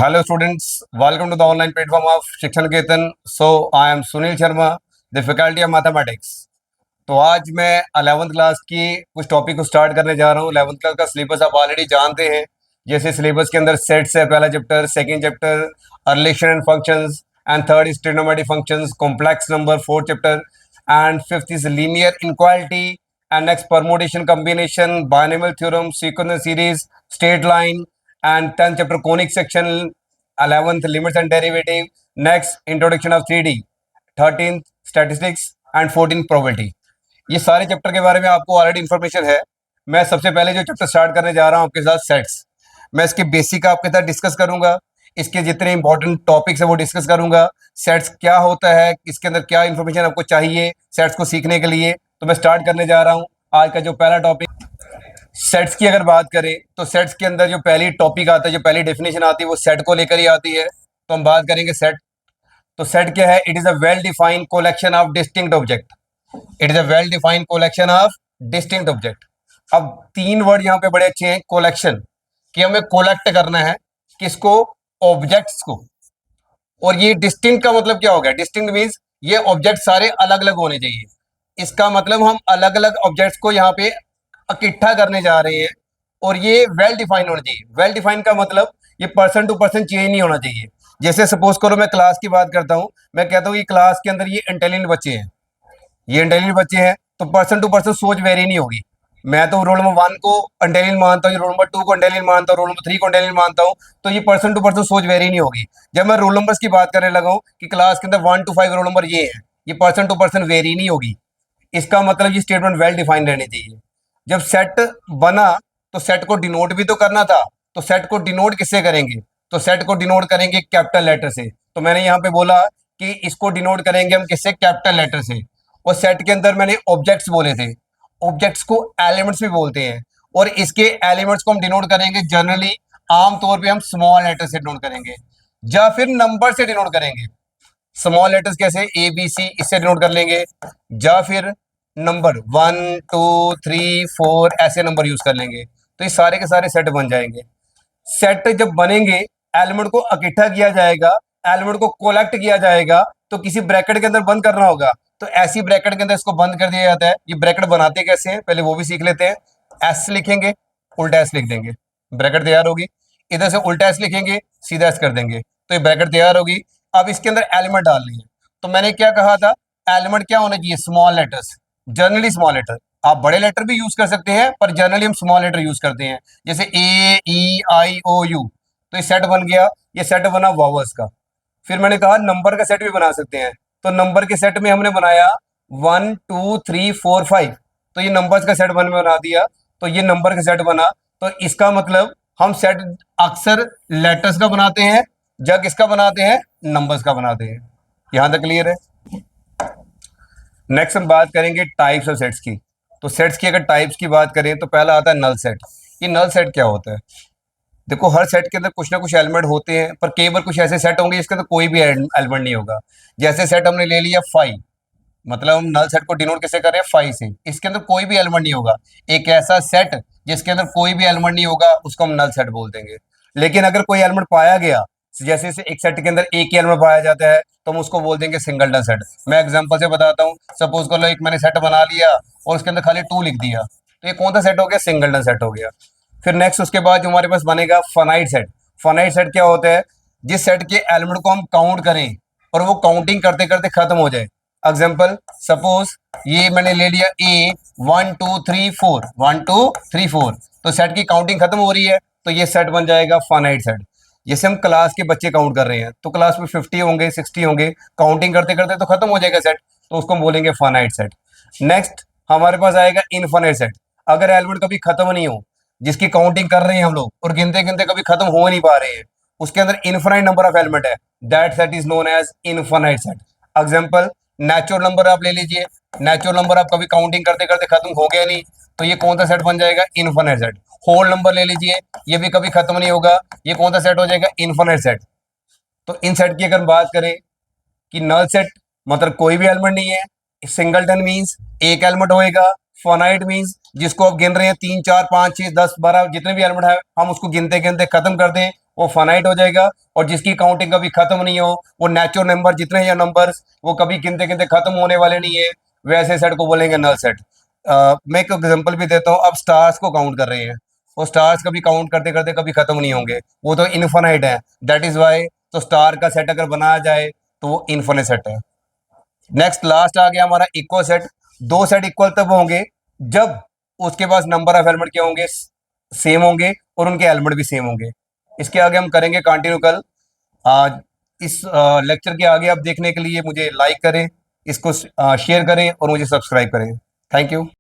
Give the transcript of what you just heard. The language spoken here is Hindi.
Hello students, welcome to the online platform of शिक्षण Ketan. So I am Sunil Sharma, the faculty of mathematics. तो आज मैं 11th क्लास की कुछ टॉपिक को स्टार्ट करने जा रहा हूँ. 11th क्लास का सिलेबस आप ऑलरेडी जानते हैं. जैसे सिलेबस के अंदर सेट्स है पहला chapter, second chapter relation and functions, and third is trigonometric functions, complex number fourth chapter, and fifth is linear inequality, and next permutation combination, binomial theorem, sequence series, straight line, and 10th chapter conic section, 11th limits and derivative, next introduction of 3D, 13th statistics and 14th probability. ये सारे चैप्टर के बारे में आपको ऑलरेडी इन्फॉर्मेशन है. मैं सबसे पहले जो चैप्टर स्टार्ट करने जा रहा हूँ आपके साथ सेट्स. मैं इसके बेसिक आपके साथ डिस्कस करूंगा. इसके जितने इंपॉर्टेंट टॉपिक्स है वो डिस्कस करूंगा. सेट्स क्या होता है, इसके अंदर क्या इन्फॉर्मेशन आपको चाहिए सेट्स को सीखने के लिए. तो मैं स्टार्ट करने जा रहा हूँ. आज का जो पहला टॉपिक सेट्स की अगर बात करें तो सेट्स के अंदर जो पहली टॉपिक आता है, जो पहली डेफिनेशन आती है वो सेट को लेकर ही आती है. तो हम बात करेंगे सेट. तो सेट क्या है? It is a well defined collection of distinct object. It is a well defined collection of distinct object. अब तीन वर्ड यहाँ पे बड़े अच्छे हैं. कलेक्शन, कि हमें कोलेक्ट करना है किसको? ऑब्जेक्ट्स को. और ये डिस्टिंक्ट का मतलब क्या हो गया? डिस्टिंक्ट मीन्स ये ऑब्जेक्ट सारे अलग अलग होने चाहिए. इसका मतलब हम अलग अलग ऑब्जेक्ट्स को यहाँ पे इकट्ठा करने जा रहे हैं और ये वेल डिफाइंड होना चाहिए. वेल डिफाइंड का मतलब ये पर्सन टू पर्सन चेंज नहीं होना चाहिए. जैसे सपोज करो मैं क्लास की बात करता हूँ, मैं कहता हूँ ये क्लास के अंदर ये इंटेलिजेंट बच्चे हैं, ये इंटेलिजेंट बच्चे हैं, तो पर्सन टू पर्सन सोच वेरी नहीं होगी. मैं तो रोल नंबर 1 को इंटेलिजेंट मानता हूँ, रोल नंबर 2 को इंटेलिजेंट मानता हूँ, रोल नंबर 3 को इंटेलिजेंट मानता हूँ, तो ये पर्सन टू पर्सन सोच वेरी नहीं होगी. जब मैं रोल नंबर्स की बात करने लगा हूँ कि क्लास के अंदर 1 to 5 रोल नंबर ये है, ये पर्सन टू पर्सन वेरी नहीं होगी. इसका मतलब ये स्टेटमेंट वेल डिफाइंड रहनी चाहिए. जब सेट बना तो सेट को डिनोट भी तो करना था. तो सेट को डिनोट किससे करेंगे? तो सेट को डिनोट करेंगे कैपिटल लेटर से. तो मैंने यहाँ पे बोला कि इसको डिनोट करेंगे हम किससे? कैपिटल लेटर से. और सेट के अंदर मैंने ऑब्जेक्ट्स बोले थे. ऑब्जेक्ट्स को एलिमेंट्स भी बोलते हैं. और इसके एलिमेंट्स को हम डिनोट करेंगे जनरली, आमतौर पे हम स्मॉल लेटर से डिनोट करेंगे या फिर नंबर से डिनोट करेंगे. स्मॉल लेटर्स कैसे? ABC, इससे डिनोट कर लेंगे, या फिर नंबर 1 2 3 4 ऐसे नंबर यूज कर लेंगे. तो ये सारे के सारे सेट बन जाएंगे. सेट जब बनेंगे, एलिमेंट को इकट्ठा किया जाएगा, एलिमेंट को कोलेक्ट किया जाएगा, तो किसी ब्रैकेट के अंदर बंद करना होगा. तो ऐसी ब्रैकेट के अंदर इसको बंद कर दिया जाता है. ये ब्रैकेट बनाते कैसे हैं पहले वो भी सीख लेते हैं. एस लिखेंगे, उल्टा एस लिख देंगे, ब्रैकेट तैयार होगी. इधर से उल्टा एस लिखेंगे, सीधा एस कर देंगे, तो ये ब्रैकेट तैयार होगी. अब इसके अंदर एलिमेंट डालनी है. तो मैंने क्या कहा था? एलिमेंट क्या होना चाहिए? Small letters, generally small letter. आप बड़े लेटर भी यूज कर सकते हैं पर जनरली हम स्मॉल लेटर यूज करते हैं. जैसे AEIOU. तो ये सेट बन गया. ये सेट बना वॉवल्स का. फिर मैंने कहा नंबर का सेट भी बना सकते हैं. तो नंबर के सेट में हमने बनाया 1 2 3 4 5. तो ये नंबर्स का सेट बना दिया. तो ये नंबर का सेट बना. तो इसका मतलब हम सेट अक्सर लेटर्स का बनाते हैं, जब किसका बनाते हैं? नंबर्स का बनाते हैं. यहां तक क्लियर है? नेक्स्ट हम बात करेंगे टाइप्स ऑफ सेट्स की. तो सेट्स की अगर टाइप्स की बात करें तो पहला आता है नल सेट. ये नल सेट क्या होता है? देखो हर सेट के अंदर कुछ ना कुछ एलिमेंट होते हैं, पर कई बार कुछ ऐसे सेट होंगे जिसके अंदर कोई भी एलिमेंट नहीं होगा. जैसे सेट हमने ले लिया 5, मतलब हम नल सेट को डिनोट कैसे कर रहे हैं? 5 से. इसके अंदर कोई भी एलिमेंट नहीं होगा. एक ऐसा सेट जिसके अंदर कोई भी एलिमेंट नहीं होगा उसको हम नल सेट बोल देंगे. लेकिन अगर कोई एलिमेंट पाया गया, जैसे एक सेट के अंदर एक ही एलिमेंट पाया जाता है, तो हम उसको बोल देंगे सिंगलटन सेट. मैं एग्जांपल से बताता हूँ. सपोज कर लो एक मैंने सेट बना लिया और उसके अंदर खाली 2 लिख दिया, तो ये कौन सा सेट हो गया? सिंगलटन सेट हो गया. फिर नेक्स्ट उसके बाद जो हमारे पास बनेगा फाइनाइट सेट. फाइनाइट सेट क्या होता है? जिस सेट के एलिमेंट को हम काउंट करें और वो काउंटिंग करते करते खत्म हो जाए. एग्जाम्पल, सपोज ये मैंने ले लिया A 1 2 3 4 1 2 3 4. तो सेट की काउंटिंग खत्म हो रही है, तो ये सेट बन जाएगा फाइनाइट सेट. जैसे हम क्लास के बच्चे काउंट कर रहे हैं तो क्लास में 50 होंगे, 60 होंगे, काउंटिंग करते करते तो खत्म हो जाएगा सेट, तो उसको हम बोलेंगे फाइनाइट सेट. नेक्स्ट हमारे पास आएगा इनफाइनाइट सेट. अगर एलिमेंट कभी खत्म नहीं हो, जिसकी काउंटिंग कर रहे हैं हम लोग और गिनते गिनते कभी खत्म हो नहीं पा रहे हैं, उसके अंदर इनफाइनाइट नंबर ऑफ एलिमेंट है, that set is known as infinite set. Example, natural number आप ले लीजिए. नेचुरल नंबर आप कभी काउंटिंग करते करते खत्म हो गया नहीं, तो ये कौन सा सेट बन जाएगा? Infinite set. होल नंबर ले लीजिए, ये भी कभी खत्म नहीं होगा, ये कौन सा सेट हो जाएगा? Infinite set. तो इन सेट की अगर बात करें कि नल सेट मतलब कोई भी एलिमेंट नहीं है, सिंगलटन मींस एक एलिमेंट होएगा, फाइनाइट मींस जिसको आप गिन रहे हैं 3 4 5 6 10 12 जितने भी एलिमेंट है हम उसको गिनते गिनते खत्म कर दें वो फाइनाइट हो जाएगा, और जिसकी काउंटिंग कभी खत्म नहीं हो, वो नेचुरल नंबर जितने हैं नंबर्स वो कभी गिनते गिनते खत्म होने वाले नहीं है, वैसे सेट को बोलेंगे नल सेट। मैं एक एग्जांपल भी देता हूँ, अब स्टार्स को काउंट कर रहे हैं, वो स्टार्स कभी काउंट करते करते कभी खत्म नहीं होंगे, वो तो इनफाइनाइट है। दैट इज वाई तो स्टार का सेट अगर बनाया जाए तो वो इनफाइनाइट सेट है। नेक्स्ट लास्ट आ गया हमारा इक्वल सेट। दो सेट इक्वल तब होंगे जब उसके पास नंबर ऑफ एलिमेंट क्या होंगे, सेम होंगे, और उनके एलिमेंट भी सेम होंगे। इसके आगे हम करेंगे कंटिन्यू कल। आज इस लेक्चर के आगे आप देखने के लिए मुझे लाइक करें, इसको शेयर करें और मुझे सब्सक्राइब करें। Thank you.